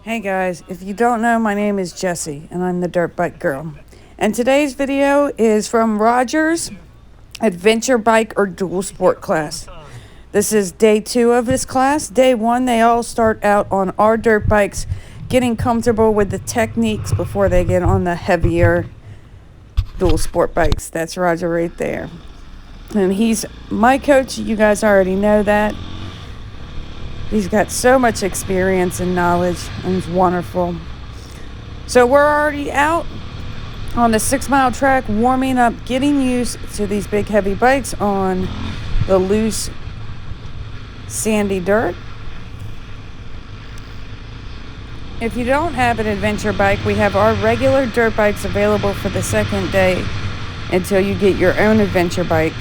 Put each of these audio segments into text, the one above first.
Hey guys, if you don't know, my name is Jessie and I'm the Dirt Bike Girl. And today's video is from Roger's Adventure Bike or Dual Sport class. This is day 2 of this class. Day 1, they all start out on our dirt bikes, getting comfortable with the techniques before they get on the heavier dual sport bikes. That's Roger right there. And he's my coach, you guys already know that. He's got so much experience and knowledge, and it's wonderful. So we're already out on the 6-mile track, warming up, getting used to these big heavy bikes on the loose, sandy dirt. If you don't have an adventure bike, we have our regular dirt bikes available for the second day until you get your own adventure bike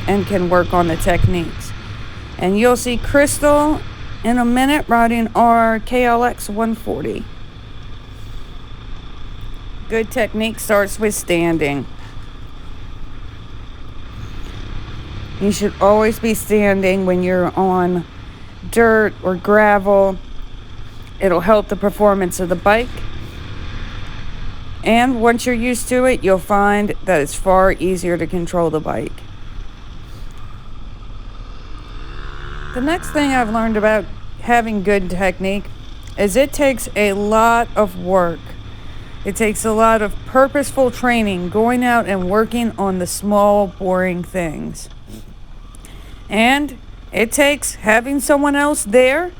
and can work on the techniques. And you'll see Crystal in a minute riding our KLX 140. Good technique starts with standing. You should always be standing when you're on dirt or gravel. It'll help the performance of the bike. And once you're used to it, you'll find that it's far easier to control the bike. The next thing I've learned about having good technique is it takes a lot of work. It takes a lot of purposeful training, going out and working on the small, boring things. And it takes having someone else there,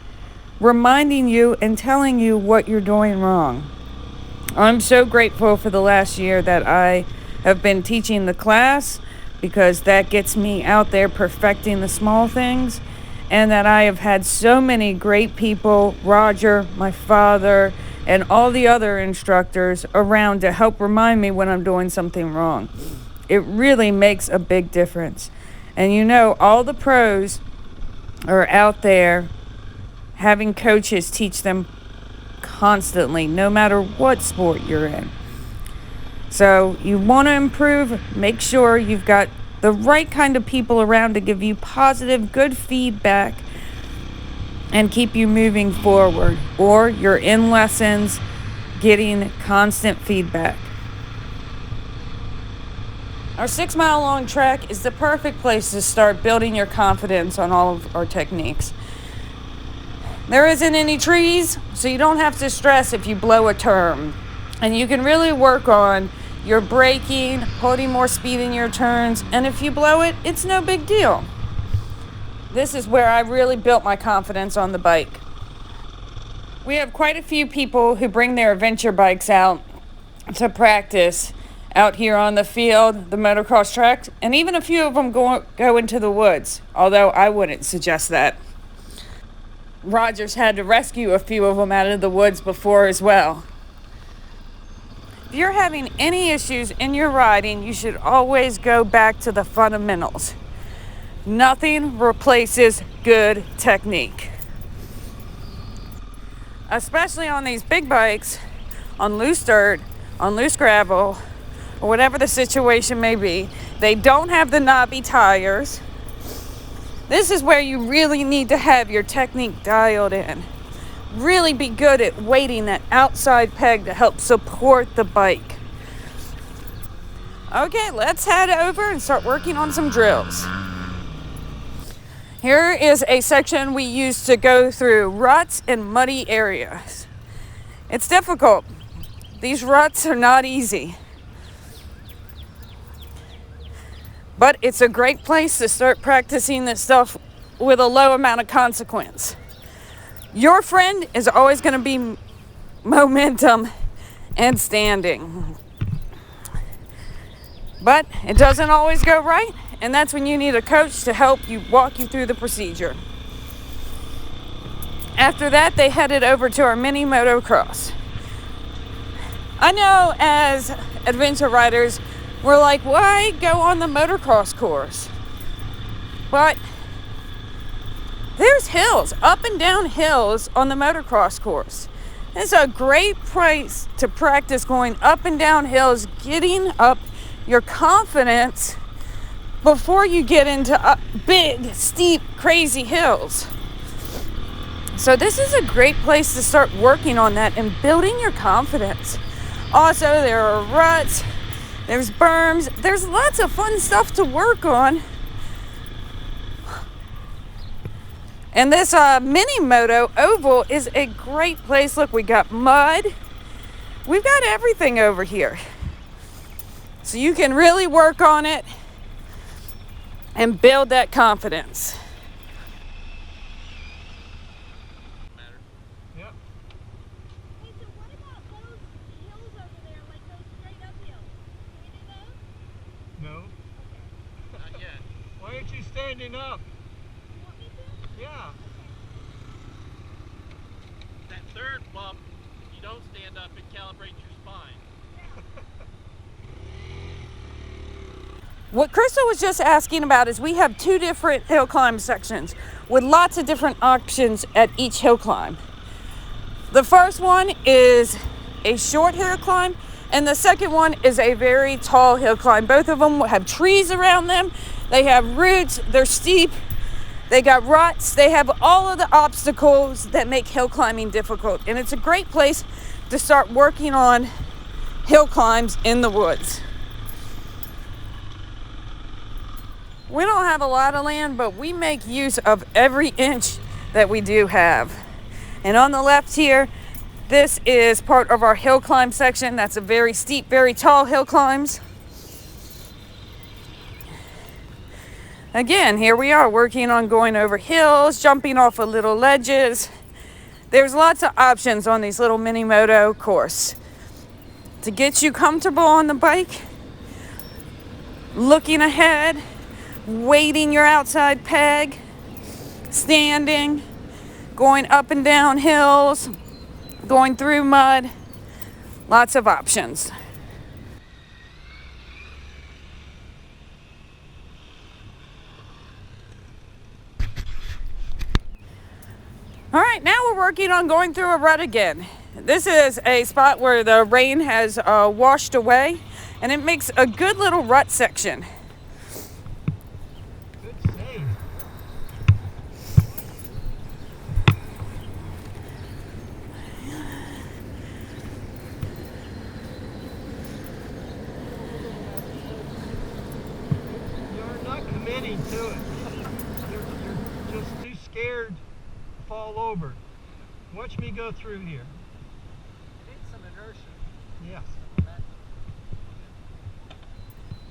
reminding you and telling you what you're doing wrong. I'm so grateful for the last year that I have been teaching the class, because that gets me out there perfecting the small things. And that I have had so many great people, Roger, my father, and all the other instructors around to help remind me when I'm doing something wrong. It really makes a big difference. And you know, all the pros are out there having coaches teach them constantly, no matter what sport you're in. So you want to improve, make sure you've got the right kind of people around to give you positive, good feedback and keep you moving forward. Or you're in lessons getting constant feedback. Our 6-mile long track is the perfect place to start building your confidence on all of our techniques. There isn't any trees, so you don't have to stress if you blow a turn. And you can really work on your braking, holding more speed in your turns, and if you blow it, it's no big deal. This is where I really built my confidence on the bike. We have quite a few people who bring their adventure bikes out to practice out here on the field, the motocross track, and even a few of them go into the woods, although I wouldn't suggest that. Roger's had to rescue a few of them out of the woods before as well. If you're having any issues in your riding, you should always go back to the fundamentals. Nothing replaces good technique. Especially on these big bikes, on loose dirt, on loose gravel, or whatever the situation may be. They don't have the knobby tires. This is where you really need to have your technique dialed in. Really be good at weighting that outside peg to help support the bike. Okay, let's head over and start working on some drills. Here is a section we use to go through ruts and muddy areas. It's difficult. These ruts are not easy. But it's a great place to start practicing this stuff with a low amount of consequence. Your friend is always going to be momentum and standing. But it doesn't always go right, and that's when you need a coach to help you walk you through the procedure. After that, they headed over to our mini motocross. I know as adventure riders, we're like, why go on the motocross course? But there's hills, up and down hills on the motocross course. It's a great place to practice going up and down hills, getting up your confidence before you get into big, steep, crazy hills. So this is a great place to start working on that and building your confidence. Also, there are ruts, there's berms, there's lots of fun stuff to work on. And this mini moto oval is a great place. Look, we got mud. We've got everything over here. So you can really work on it and build that confidence. Yep. Hey, so what about those hills over there, like those straight up hills? Can we do those? No. Okay. Not yet. Why aren't you standing up? You want me to? Yeah. That third bump, you don't stand up, it calibrates your spine. What Crystal was just asking about is we have 2 different hill climb sections with lots of different options at each hill climb. The first one is a short hill climb, and the second one is a very tall hill climb. Both of them have trees around them. They have roots, they're steep, they got ruts, they have all of the obstacles that make hill climbing difficult. And it's a great place to start working on hill climbs in the woods. We don't have a lot of land, but we make use of every inch that we do have. And on the left here, this is part of our hill climb section. That's a very steep, very tall hill climbs. Again, here we are working on going over hills, jumping off of little ledges. There's lots of options on these little mini moto course to get you comfortable on the bike, looking ahead, weighting your outside peg, standing, going up and down hills, going through mud. Lots of options. All right, now we're working on going through a rut again. This is a spot where the rain has washed away, and it makes a good little rut section. Good save. You're not committing to it. You're just too scared to fall over. Watch me go through here. It needs some inertia. Yes.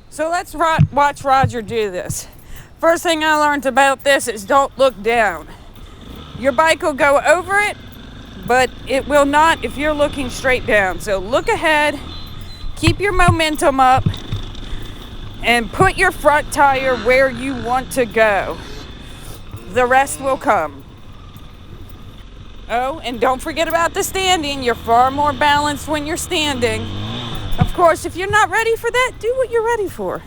So let's watch Roger do this. First thing I learned about this is don't look down. Your bike will go over it, but it will not if you're looking straight down. So look ahead, keep your momentum up, and put your front tire where you want to go. The rest will come. Oh, and don't forget about the standing. You're far more balanced when you're standing. Of course, if you're not ready for that, do what you're ready for.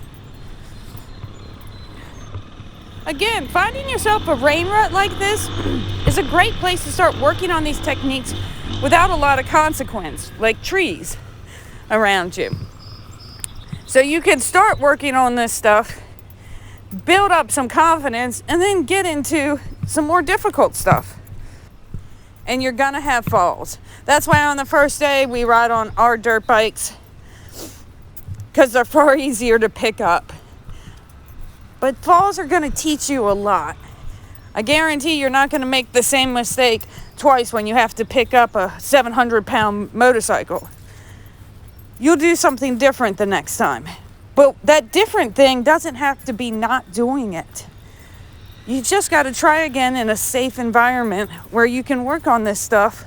Again, finding yourself a rain rut like this is a great place to start working on these techniques without a lot of consequence, like trees around you. So you can start working on this stuff, build up some confidence, and then get into some more difficult stuff. And you're gonna have falls. That's why on the first day we ride on our dirt bikes, because they're far easier to pick up. But falls are gonna teach you a lot. I guarantee you're not gonna make the same mistake twice when you have to pick up a 700-pound motorcycle. You'll do something different the next time. But that different thing doesn't have to be not doing it. You just got to try again in a safe environment where you can work on this stuff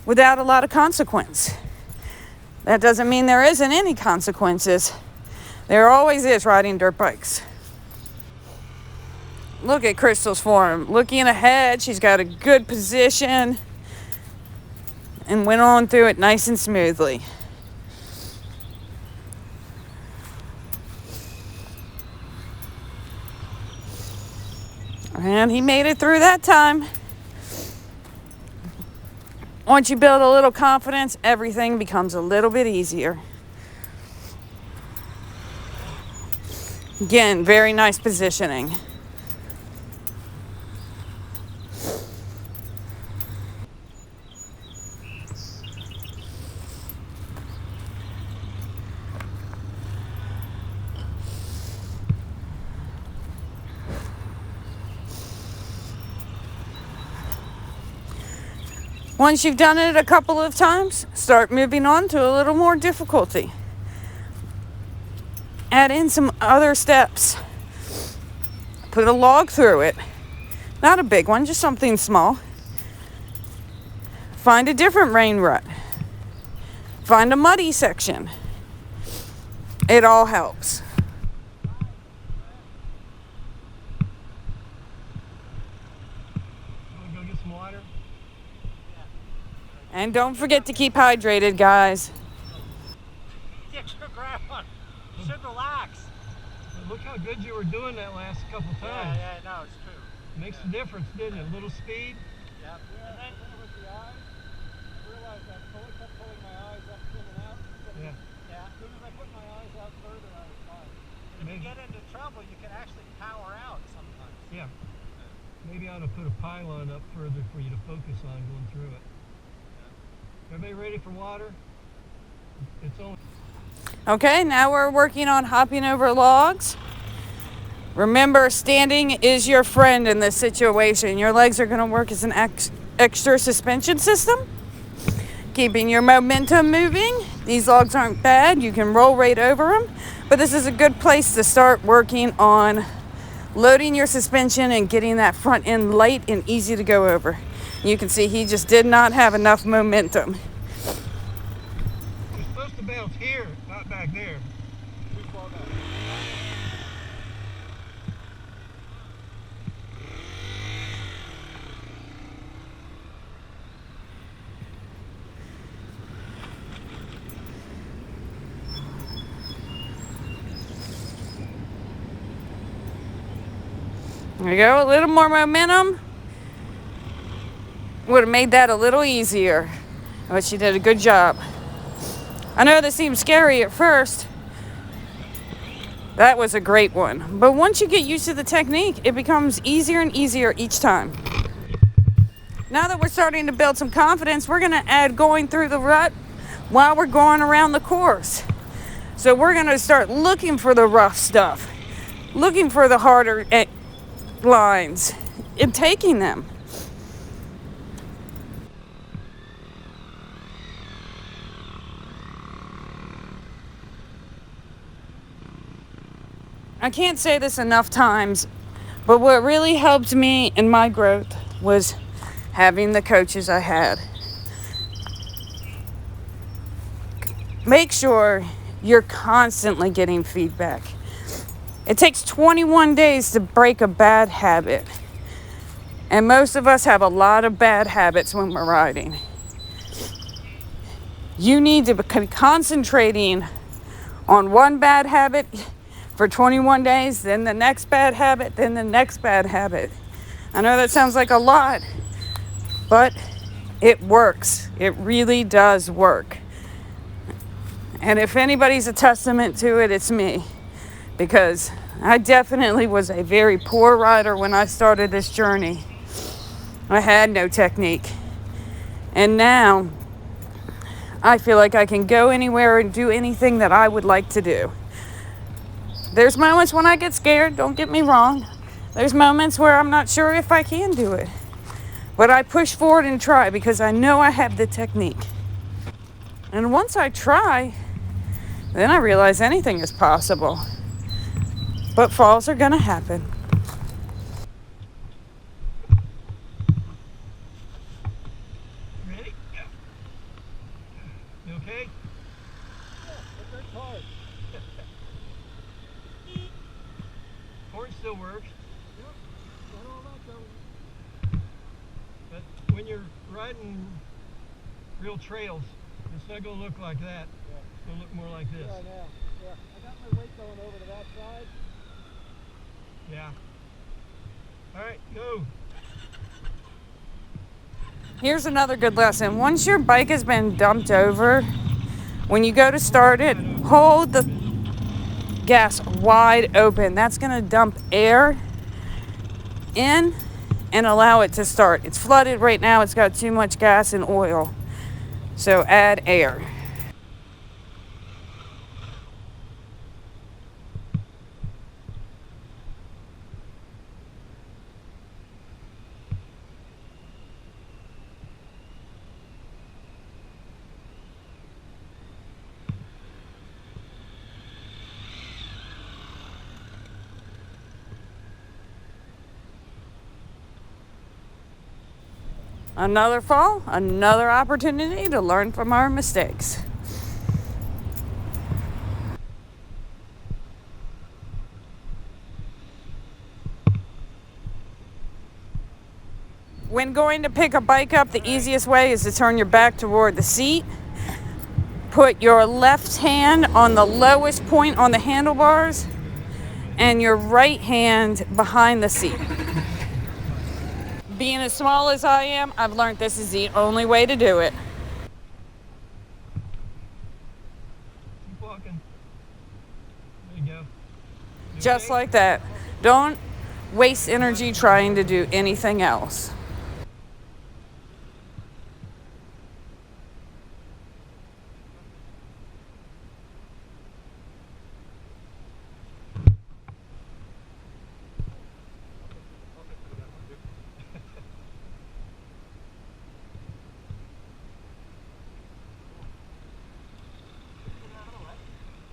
without a lot of consequence. That doesn't mean there isn't any consequences. There always is riding dirt bikes. Look at Crystal's form. Looking ahead, she's got a good position and went on through it nice and smoothly. And he made it through that time. Once you build a little confidence, everything becomes a little bit easier. Again, very nice positioning. Once you've done it a couple of times, start moving on to a little more difficulty. Add in some other steps. Put a log through it. Not a big one, just something small. Find a different rain rut. Find a muddy section. It all helps. Go get some water. And don't forget to keep hydrated, guys. Get your grab on. You should relax. But look how good you were doing that last couple times. Yeah, no, it's true. Makes a difference, didn't it? A little speed. Yep. Yeah, and then with the eyes, I realized I kept pulling my eyes up in and out. Yeah. Yeah. As soon as I put my eyes out further, I was fine. If you get into trouble, you can actually power out sometimes. Yeah. Maybe I ought to put a pylon up further for you to focus on going through it. Everybody ready for water? It's only... Okay, now we're working on hopping over logs. Remember, standing is your friend in this situation. Your legs are going to work as an extra suspension system, keeping your momentum moving. These logs aren't bad. You can roll right over them. But this is a good place to start working on loading your suspension and getting that front end light and easy to go over. You can see he just did not have enough momentum. You're supposed to bounce here, not back there. Too far back. There you go, a little more momentum. Would have made that a little easier. But she did a good job. I know this seemed scary at first. That was a great one. But once you get used to the technique, it becomes easier and easier each time. Now that we're starting to build some confidence, we're going to add going through the rut while we're going around the course. So we're going to start looking for the rough stuff, looking for the harder lines, and taking them. I can't say this enough times, but what really helped me in my growth was having the coaches I had. Make sure you're constantly getting feedback. It takes 21 days to break a bad habit. And most of us have a lot of bad habits when we're riding. You need to be concentrating on one bad habit for 21 days, then the next bad habit, then the next bad habit. I know that sounds like a lot, but it works. It really does work. And if anybody's a testament to it, it's me. Because I definitely was a very poor rider when I started this journey. I had no technique. And now, I feel like I can go anywhere and do anything that I would like to do. There's moments when I get scared, don't get me wrong. There's moments where I'm not sure if I can do it. But I push forward and try because I know I have the technique. And once I try, then I realize anything is possible. But falls are going to happen. Ready? Yeah. You okay? It hurts hard. Horn still works. Yep. Got all that going. But when you're riding real trails, it's not going to look like that. Yeah. It's going to look more like this. Yeah, now. Yeah. I got my weight going over to that side. Yeah. All right, go. Here's another good lesson. Once your bike has been dumped over, when you go to start it, hold the gas wide open. That's going to dump air in and allow it to start. It's flooded right now. It's got too much gas and oil. So add air. Another fall, another opportunity to learn from our mistakes. When going to pick a bike up, the easiest way is to turn your back toward the seat. Put your left hand on the lowest point on the handlebars and your right hand behind the seat. Being as small as I am, I've learned this is the only way to do it. Keep walking. There you go. Just like that. Don't waste energy trying to do anything else.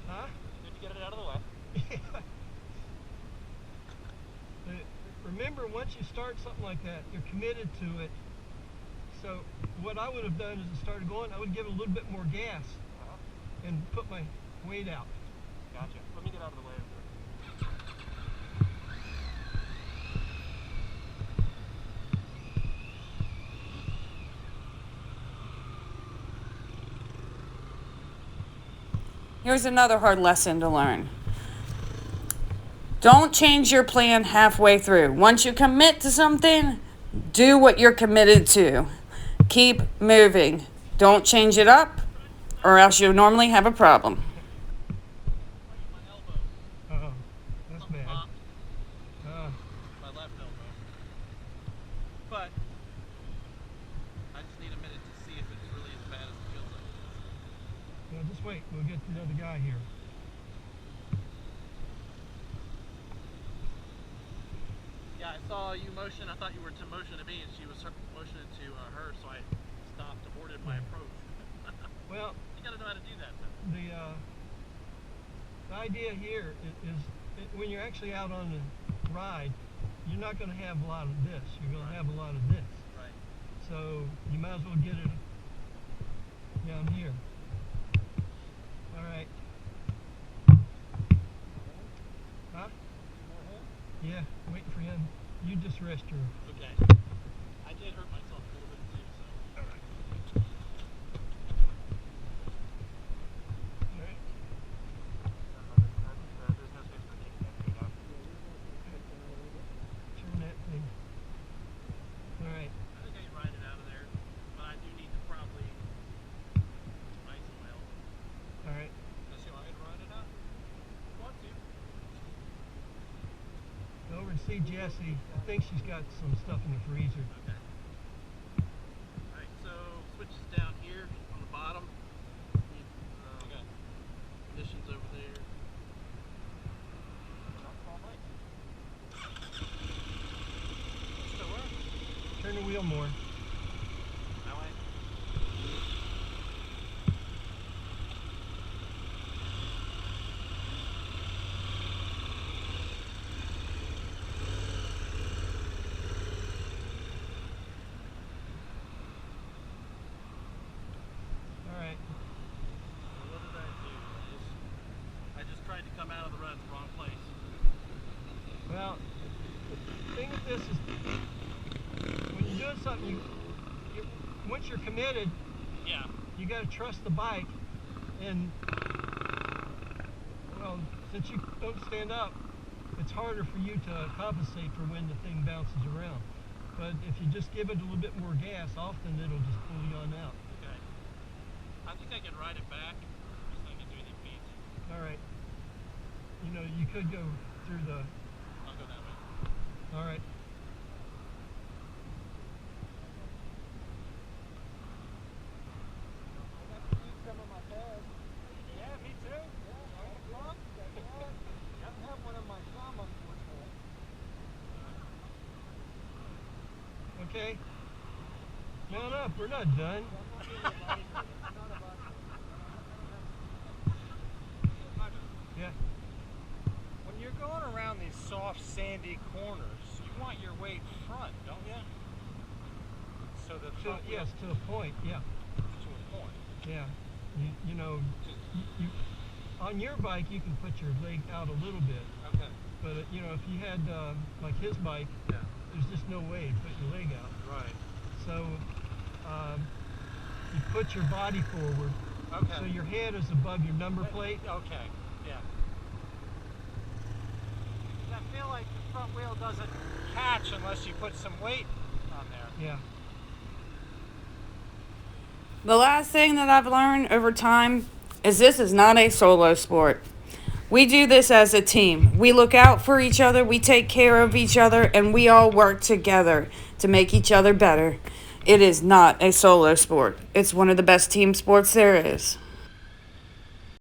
Huh? Did you get it out of the way? Remember, once you start something like that, you're committed to it. So what I would have done is, started going, I would give it a little bit more gas and put my weight out. Gotcha. Let me get out of the way. Here's another hard lesson to learn. Don't change your plan halfway through. Once you commit to something, do what you're committed to. Keep moving. Don't change it up, or else you'll normally have a problem. My elbow. Oh, that's bad. Popped. My left elbow. But I just need a minute to see if it's really as bad as it feels like. Now just wait, we'll get the other guy here. Yeah, I saw you motion. I thought you were to motion to me, and she was motioning to her, so I stopped, aborted my approach. Well, You gotta know how to do that, though. the idea here is when you're actually out on the ride, you're not going to have a lot of this. You're going to have a lot of this. Right. So you might as well get it down here. All right. Huh? Yeah, waiting for him. You just rest your. Okay. I did hurt myself a little bit too, so. All right. All right. There's no space for taking that food off. Turn that thing. All right. I think I can ride it out of there, but I do need to probably ice my elbow. All right. Does she want me to ride it out? I want to. Go over and see Jessie. I think she's got some stuff in the freezer. Okay. Alright, so switch is down here on the bottom. Okay. Conditions over there. Still work? Turn the wheel more. That way. All right. What did I do? I just tried to come out of the ruts, wrong place. Well, the thing with this is, when you're doing something, once you're committed, Yeah. you got to trust the bike. And well, since you don't stand up, it's harder for you to compensate for when the thing bounces around. But if you just give it a little bit more gas, often it'll just pull you on out. Okay. I think I can ride it back. Just not gonna do anything fancy. All right. You know, you could go through the. I'll go that way. All right. Yeah, me too. Okay. Mount up. We're not done. Yeah. When you're going around these soft, sandy corners, you want your weight front, don't you? so the To, front wheel yes, to a point, yeah. to a point. Yeah. You know, you on your bike you can put your leg out a little bit, Okay. but you know, if you had like his bike, Yeah. there's just no way to put your leg out. Right. So you put your body forward, Okay. so your head is above your number plate. Okay. Yeah. I feel like the front wheel doesn't catch unless you put some weight on there. Yeah. The last thing that I've learned over time is this is not a solo sport. We do this as a team. We look out for each other, we take care of each other, and we all work together to make each other better. It is not a solo sport. It's one of the best team sports there is.